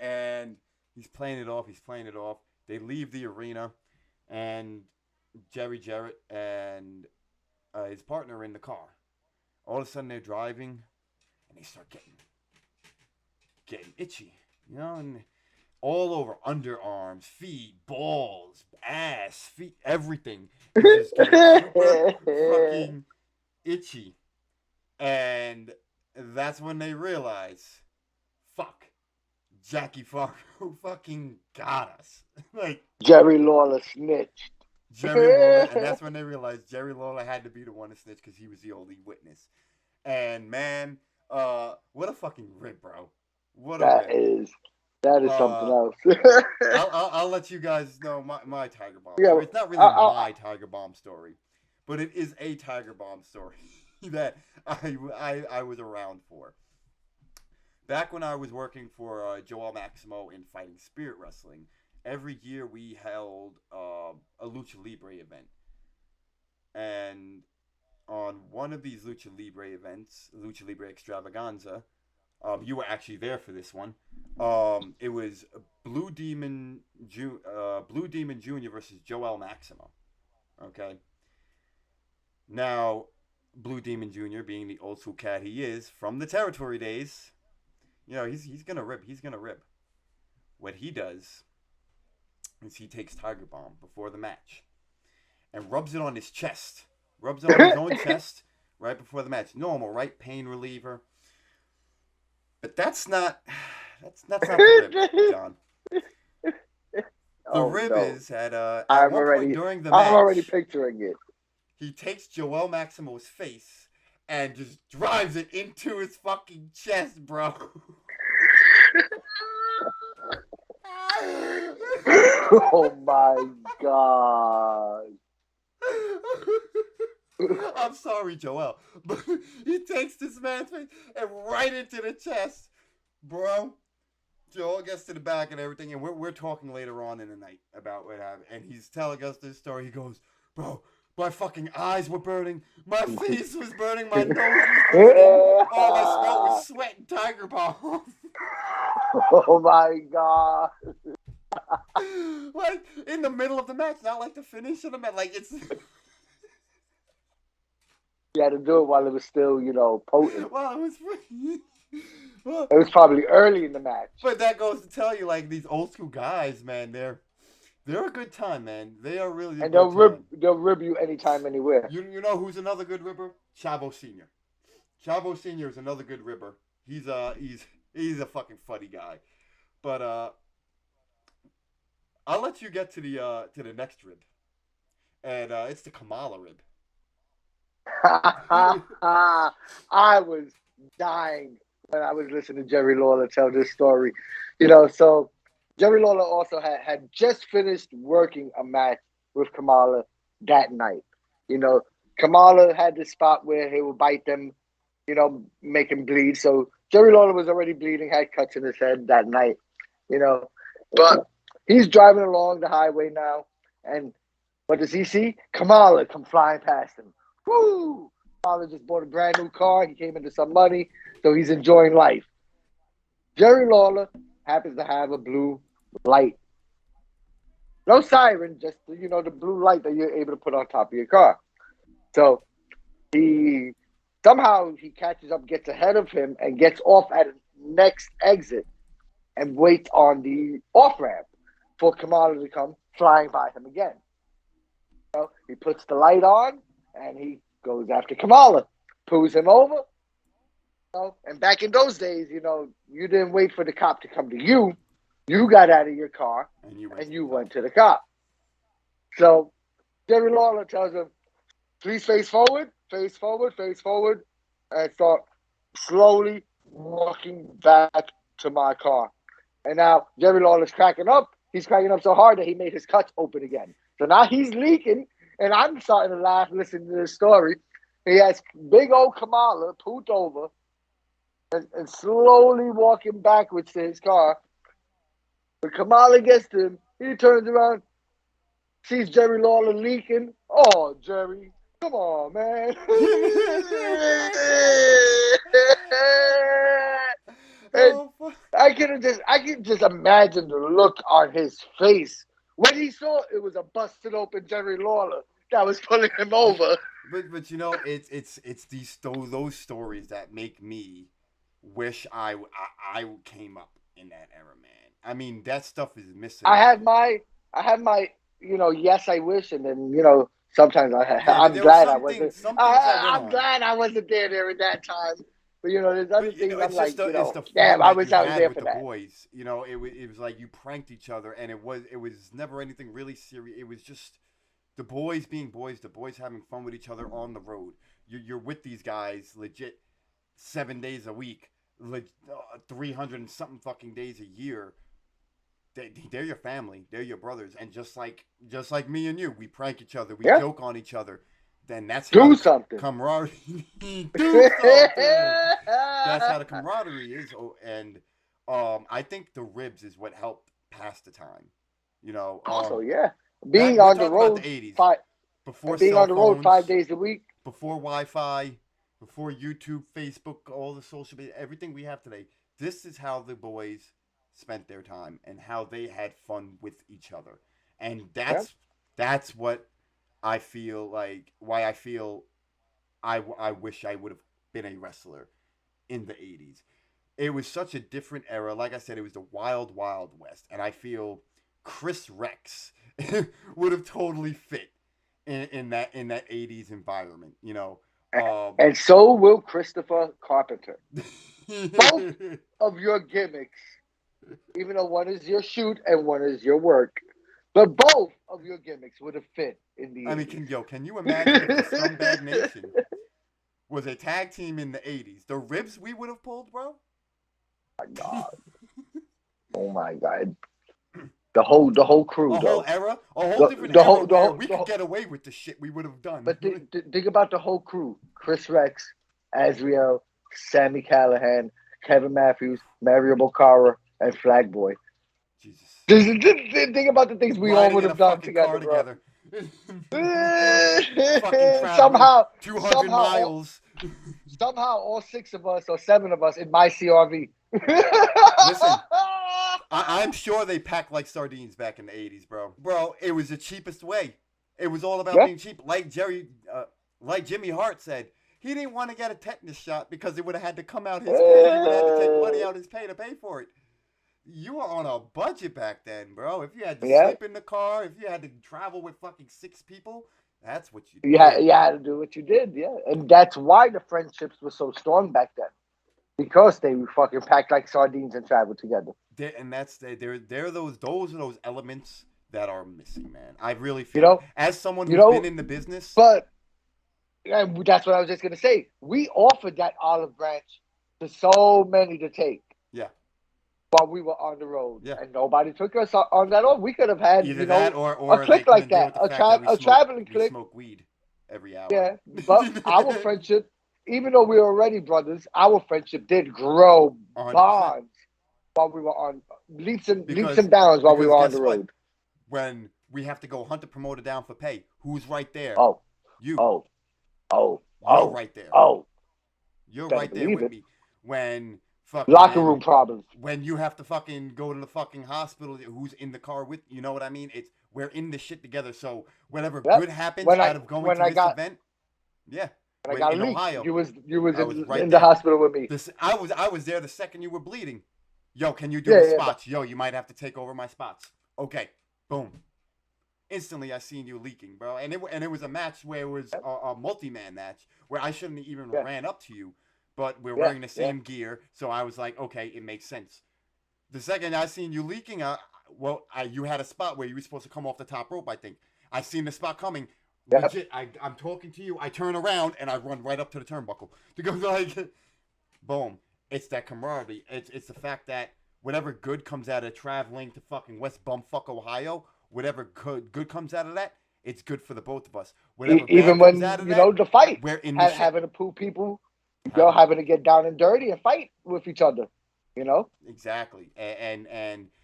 and he's playing it off. He's playing it off. They leave the arena, and Jerry Jarrett and his partner are in the car. All of a sudden, they're driving, and they start getting itchy, and all over underarms, feet, balls, ass, feet, everything is just getting super fucking itchy. And that's when they realize, fuck, Jackie Fargo fucking got us. Like, Jerry Lawler snitched. Jerry Lawler, and that's when they realized Jerry Lawler had to be the one to snitch because he was the only witness. And man, what a fucking rip, bro. What a That rip. is something Uh, else. I'll let you guys know my Tiger Bomb Yeah, story. It's not really my Tiger Bomb story, but it is a Tiger Bomb story that I was around for. Back when I was working for Joel Maximo in Fighting Spirit Wrestling, every year we held a Lucha Libre event. And on one of these Lucha Libre events, Lucha Libre Extravaganza, you were actually there for this one. It was Blue Demon Jr. versus Joel Maximo. Okay. Now, Blue Demon Jr., being the old school cat he is from the territory days, he's gonna rip. He's gonna rip. What he does is he takes Tiger Balm before the match and rubs it on his chest. Rubs it on his own chest right before the match. Normal, right? Pain reliever. But that's not the rib, John. The rib no. is at one point during the match. I'm already picturing it. He takes Joel Maximo's face and just drives it into his fucking chest, bro. Oh my god. I'm sorry, Joel, but he takes this man's face and right into the chest, bro. Joel gets to the back and everything, and we're talking later on in the night about what happened, and he's telling us this story. He goes, "Bro, my fucking eyes were burning, my face was burning, my nose was burning, all I smelled was sweat and Tiger Balm." Oh my god. Like in the middle of the match, not like the finish of the match. Like it's. You had to do it while it was still, potent. Well, it was. Well, It was probably early in the match. but that goes to tell you, like these old school guys, man, they're a good time, man. They are really. And they'll rib you anytime, anywhere. You know who's another good ribber? Chavo Senior. Chavo Senior is another good ribber. He's a fucking funny guy, but I'll let you get to the next rib, and it's the Kamala rib. I was dying when I was listening to Jerry Lawler tell this story. So Jerry Lawler also had just finished working a match with Kamala that night. Kamala had this spot where he would bite them, make him bleed. So Jerry Lawler was already bleeding, had cuts in his head that night, you know. But he's driving along the highway now, and what does he see? Kamala come flying past him. Woo! Kamala just bought a brand new car. He came into some money, so he's enjoying life. Jerry Lawler happens to have a blue light. No siren, just the blue light that you're able to put on top of your car. So he catches up, gets ahead of him, and gets off at the next exit and waits on the off ramp for Kamala to come flying by him again. He puts the light on and he goes after Kamala, pulls him over. And back in those days, you didn't wait for the cop to come to you. You got out of your car and you went to the cop. So Jerry Lawler tells him, please face forward, and start slowly walking back to my car. And now Jerry Lawler's cracking up. He's cracking up so hard that he made his cuts open again. So now he's leaking, and I'm starting to laugh listening to this story. He has big old Kamala pooped over and slowly walking backwards to his car. When Kamala gets to him, he turns around, sees Jerry Lawler leaking. Oh, Jerry, come on, man. And I can just imagine the look on his face when he saw it was a busted open Jerry Lawler that was pulling him over. But it's those stories that make me wish I came up in that era, man. I mean, that stuff is missing. I have my yes, I wish, and then sometimes I'm glad I wasn't. I'm glad I wasn't there during that time. But there's other things I'm like, damn, I was out there for that. Boys, it was like you pranked each other, and it was never anything really serious. It was just the boys being boys, the boys having fun with each other on the road. You're with these guys legit 7 days a week, 300 and something fucking days a year. They're your family. They're your brothers. And just like me and you, we prank each other. We joke on each other. Then that's how do something. Camaraderie. Do something. That's how the camaraderie is. Oh, and I think the ribs is what helped pass the time. Also, being on the road, the 80s, before being on the road 5 days a week, before Wi-Fi, before YouTube, Facebook, all the social media, everything we have today. This is how the boys spent their time and how they had fun with each other, and that's what I feel like. Why I feel I wish I would have been a wrestler in the 80s. It was such a different era. Like I said, it was the wild, wild west, and I feel Kris Rex would have totally fit in that 80s environment. And so will Christopher Carpenter. Both of your gimmicks, even though one is your shoot and one is your work, but both of your gimmicks would have fit in the 80s. I mean, can you imagine if the Scumbag Nation was a tag team in the 80s? The ribs we would have pulled, bro? Oh my God. Oh my God. The whole crew, a whole era, a whole different era where we could get away with the shit we would have done. But think about the whole crew: Kris Rex, Azriel, Sammy Callahan, Kevin Matthews, Mario Boccara, and Flag Boy. Jesus. Think about the things we all would have done together. Somehow 200 miles. Somehow, all 6 of us or 7 of us in my CRV. Listen, I'm sure they packed like sardines back in the 80s, bro. Bro, it was the cheapest way. It was all about being cheap. Like Jimmy Hart said, he didn't want to get a tetanus shot because it would have had to come out his pay. He would have had to take money out his pay to pay for it. You were on a budget back then, bro. If you had to sleep in the car, if you had to travel with fucking 6 people, that's what you did. Yeah, you had to do what you did, yeah. And that's why the friendships were so strong back then. Because they fucking packed like sardines and traveled together. They're those are those elements that are missing, man. I really feel as someone who's been in the business. But that's what I was just gonna say. We offered that olive branch There's so many to take Yeah, while we were on the road, yeah. and nobody took us on that off. We could have had, Either that, a or they click like couldn't deal that, with the fact that a traveling we click. smoke weed every hour. Yeah, but our friendship, even though we were already brothers, our friendship did grow 100%. bonds while we were on leaps Because and bounds while we were on the guess what? road. When we have to go hunt the promoter down for pay, who's right there? Oh, You. oh, oh, You're oh, right there. oh. You're Better right there believe with it. me. When Locker room fucking problems. when you have to fucking go to the fucking hospital, who's in the car with you know what I mean? It's we're in the shit together. So whatever Yep. good happens When out I of going when to I this got event, yeah. when I When got in leaked, Ohio, you was I was right in the there. hospital with me. I was there the second you were bleeding. Yo, can you do Yeah, the yeah. But, spots? Yo, you might have to take over my spots. Okay, boom. Instantly, I seen you leaking, bro. And it was a match where it was yep, a multi-man match where I shouldn't have even yeah, ran up to you, but we're yeah, wearing the yeah. same gear, so I was like, okay, it makes sense. The second I seen you leaking, you had a spot where you were supposed to come off the top rope. I think I seen the spot coming. Yep. Legit, I'm talking to you. I turn around and I run right up to the turnbuckle to go like, boom. It's that camaraderie. It's the fact that whatever good comes out of traveling to fucking West Bumfuck, Ohio, whatever good comes out of that, it's good for the both of us. Whatever Even bad comes when out of that, the fight, we're in the shit. having to pull people, Having having to get down and dirty and fight with each other. You know, exactly, and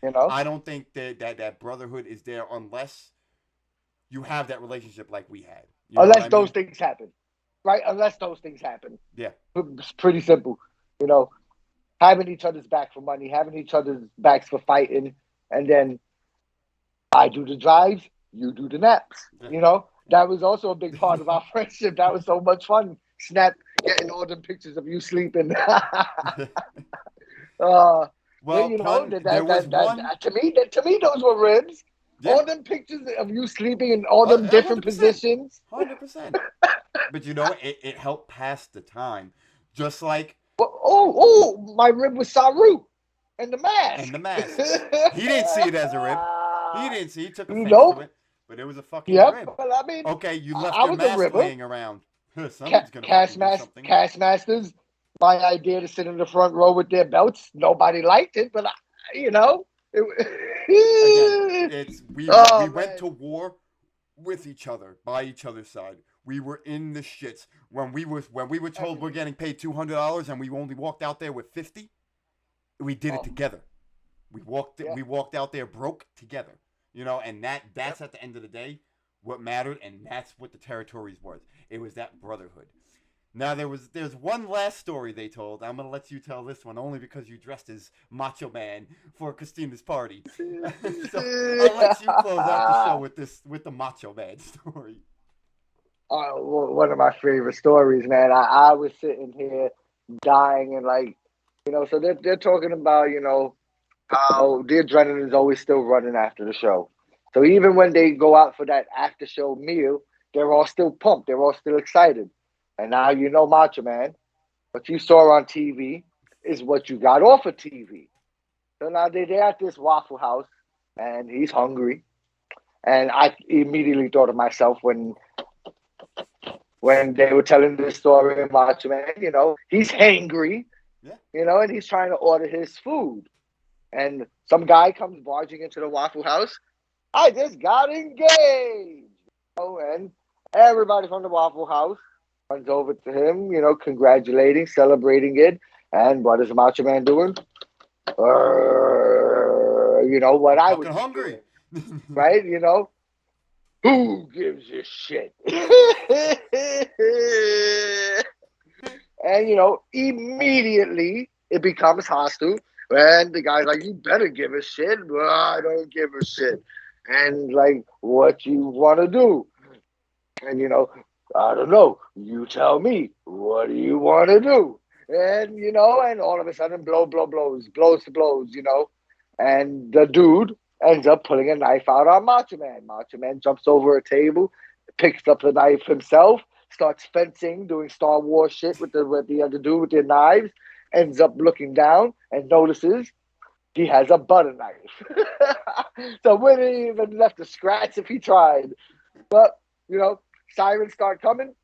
you know, I don't think that brotherhood is there unless you have that relationship like we had. You know what unless I those mean? things happen, right? Unless those things happen, Yeah, it's pretty simple. You know, having each other's back for money, having each other's backs for fighting, and then I do the drives, you do the naps. yeah. You know, that was also a big part of our friendship. That was so much fun. Snap, getting all the pictures of you sleeping. But Well, you know pun. There was one. to me those were ribs. Yeah, All them pictures of you sleeping in all them different 100%, positions. 100%. But you know, it helped pass the time, just like My rib was Saru and the and mask. the masks. He didn't see it as a rib. He didn't see. He took You offense to know, it, but it was a fucking yep. rib. Well, I mean, Okay, you left I your was a mask ribber. laying around. Somebody's gonna fucking do something. Cast masters. My idea to sit in the front row with their belts. Nobody liked it, but you know, Again, it, it's we oh went man. to war with each other, by each other's side. We were in the shits when we were told we're getting paid $200 and we only walked out there with 50. We did it Oh together. yeah. We walked out there broke together. You know, and Yep. that's at the end of the day what mattered, and that's what the territories was. It was that brotherhood. Now there's one last story they told. I'm gonna let you tell this one only because you dressed as Macho Man for Christina's party. So I'll let you close out the show with the Macho Man story. One of my favorite stories, man. I was sitting here dying and like, so they're talking about, how the adrenaline is always still running after the show. So even when they go out for that after show meal, they're all still pumped. They're all still excited. And now Macho Man, what you saw on TV is what you got off of TV. So now they're at this Waffle House and he's hungry. And I immediately thought of myself when they were telling this story of Macho Man, he's hangry, Yeah. and he's trying to order his food. And some guy comes barging into the Waffle House. I just got engaged. And everybody from the Waffle House runs over to him, congratulating, celebrating it. And what is Macho Man doing? What I'm I fucking would be hungry. doing, right? Who gives a shit? And immediately it becomes hostile. And the guy's like, "You better give a shit." Well, I don't give a shit. And like, what you want to do? And I don't know. You tell me. What do you want to do? And and all of a sudden, blows to blows. And the dude ends up pulling a knife out on Macho Man. Macho Man jumps over a table, picks up the knife himself, starts fencing, doing Star Wars shit with the other dude with their knives. Ends up looking down and notices he has a butter knife. So wouldn't even left a scratch if he tried. But sirens start coming.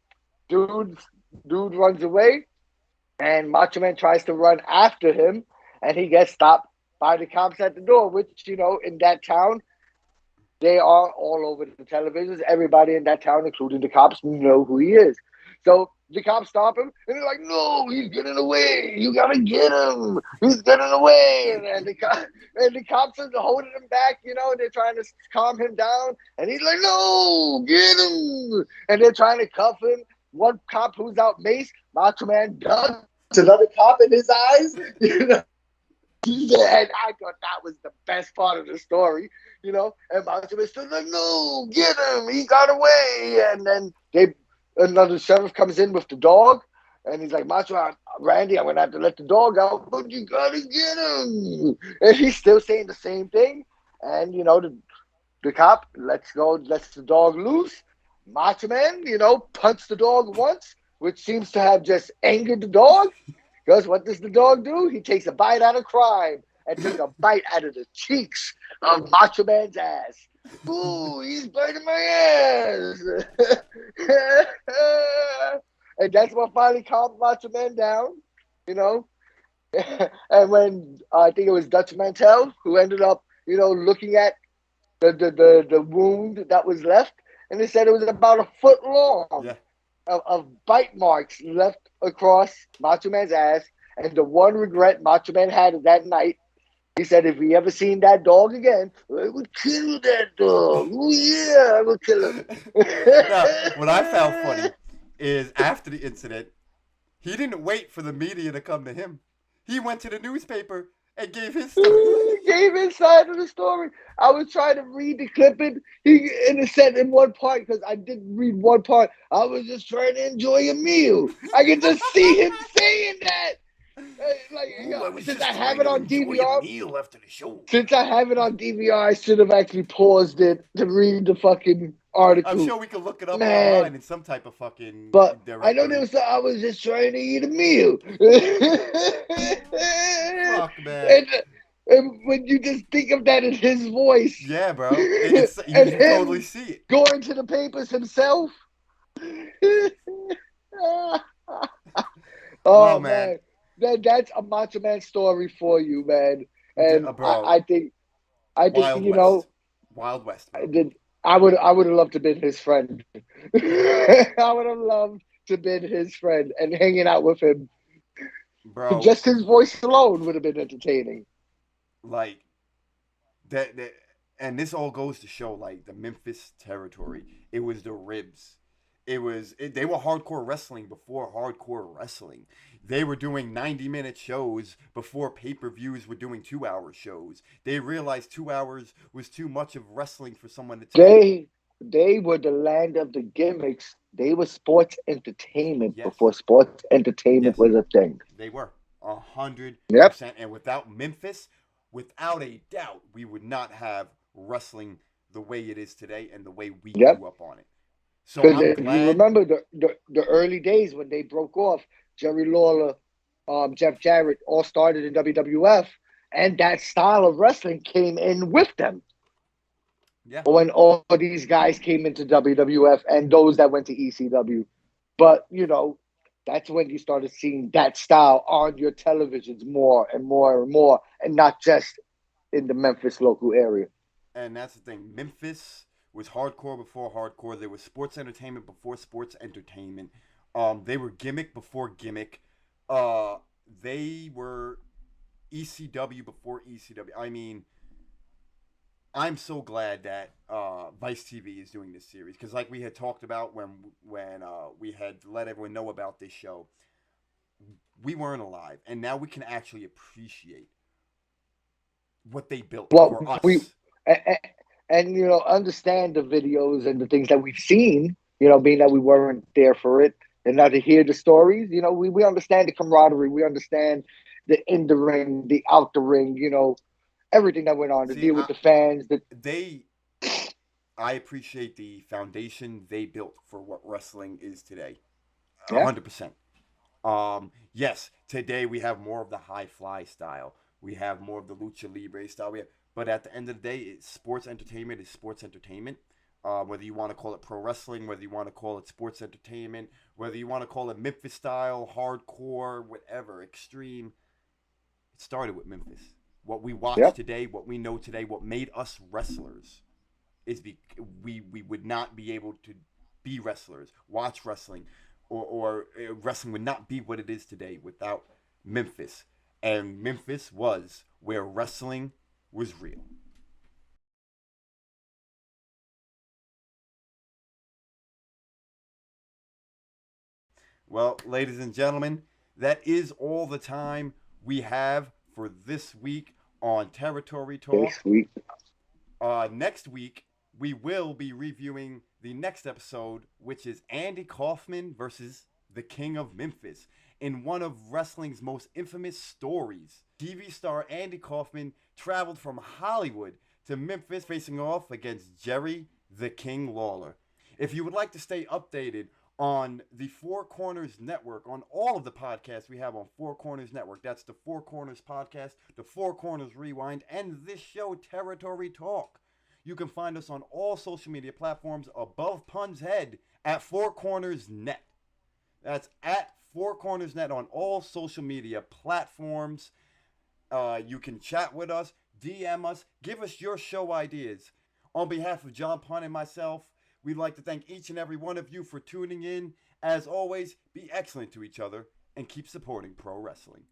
Dude, dude runs away. and Macho Man tries to run after him, and he gets stopped by the cops at the door. Which in that town, they are all over the televisions. Everybody in that town, including the cops, know who he is. So the cops stop him, and they're like, "No, he's getting away! You gotta get him! He's getting away!" And the cops are holding him back. They're trying to calm him down, and he's like, "No, get him!" And they're trying to cuff him. One cop who's out mace, Macho Man ducks another cop in his eyes. And I thought that was the best part of the story. And Macho Man still like, "No, get him! He got away!" And then another sheriff comes in with the dog, and he's like, "Macho, Randy, I'm gonna have to let the dog out, but you gotta get him." And he's still saying the same thing, and the cop lets the dog loose. Macho Man, punts the dog once, which seems to have just angered the dog. Because what does the dog do? He takes a bite out of crime and took a bite out of the cheeks of Macho Man's ass. Ooh, he's biting my ass. And that's what finally calmed Macho Man down, you know. And when I think it was Dutch Mantel who ended up, looking at the wound that was left, and they said it was about a foot long Yeah. of bite marks left across Macho Man's ass. And the one regret Macho Man had that night, he said, if he ever seen that dog again, I would kill that dog. Oh yeah, I would kill him. Now, what I found funny is after the incident, he didn't wait for the media to come to him. He went to the newspaper and gave his story. Gave his side of the story. I was trying to read the clipping. And it said in one part, because I did read one part, I was just trying to enjoy a meal. I could just see him saying that. Like, Ooh, I was since I just have trying it to on enjoy a DVR, meal after the show. I should have actually paused it to read the fucking I'm article. sure we could look it up Man, online in some type of fucking but I know there directory. was. I was just trying to eat a meal. Fuck, man. and, and when you just think of that in his voice, Yeah, bro. It's you and can totally him see it. going to the papers himself. Well, Oh man, man, that's a Macho Man story for you, man. And bro, I think Wild West, Wild West, I bro. did. I would have loved to been his friend. I would have loved to been his friend and hanging out with him. Bro, Just his voice alone would have been entertaining. like that, and this all goes to show like the Memphis territory. It was the ribs. They were hardcore wrestling before hardcore wrestling. They were doing 90-minute shows before pay-per-views were doing 2-hour shows. They realized 2 hours was too much of wrestling for someone to take. They were the land of the gimmicks. They were sports entertainment Yes. before sports entertainment Yes. was a thing. They were 100%. Yep. And without Memphis, without a doubt, we would not have wrestling the way it is today and the way we Yep. grew up on it. So Because I'm if you glad. remember the early days when they broke off, Jerry Lawler, Jeff Jarrett all started in WWF, and that style of wrestling came in with them. Yeah. When all these guys came into WWF and those that went to ECW. But, that's when you started seeing that style on your televisions more and more and more, and not just in the Memphis local area. And that's the thing. Memphis was hardcore before hardcore. There was sports entertainment before sports entertainment. They were gimmick before gimmick. Uh, they were ECW before ECW. I mean, I'm so glad that Vice TV is doing this series because, like we had talked about when we had let everyone know about this show, we weren't alive, and now we can actually appreciate what they built Well, for we us. and, and understand the videos and the things that we've seen. Being that we weren't there for it, and now to hear the stories. We understand the camaraderie. We understand the in the ring, the out the ring. Everything that went on to See, deal with the fans. they I appreciate the foundation they built for what wrestling is today. Yeah. 100%. Yes, today we have more of the high fly style. We have more of the lucha libre style. But at the end of the day, sports entertainment is sports entertainment. whether you want to call it pro wrestling, whether you want to call it sports entertainment, whether you want to call it Memphis style, hardcore, whatever, extreme. It started with Memphis. What we watch Yep. today, what we know today, what made us wrestlers is we would not be able to be wrestlers, watch wrestling, or wrestling would not be what it is today without Memphis. And Memphis was where wrestling was real. Well, ladies and gentlemen, that is all the time we have for this week on Territory Talk. This week. Next week, we will be reviewing the next episode, which is Andy Kaufman versus the King of Memphis. In one of wrestling's most infamous stories, TV star Andy Kaufman traveled from Hollywood to Memphis facing off against Jerry the King Lawler. If you would like to stay updated on the Four Corners Network, on all of the podcasts we have on Four Corners Network, that's the Four Corners Podcast, the Four Corners Rewind, and this show, Territory Talk. You can find us on all social media platforms above Punn's head at Four Corners Net. That's at Four Corners Net on all social media platforms. You can chat with us, DM us, give us your show ideas. On behalf of John Punn and myself, we'd like to thank each and every one of you for tuning in. As always, be excellent to each other and keep supporting pro wrestling.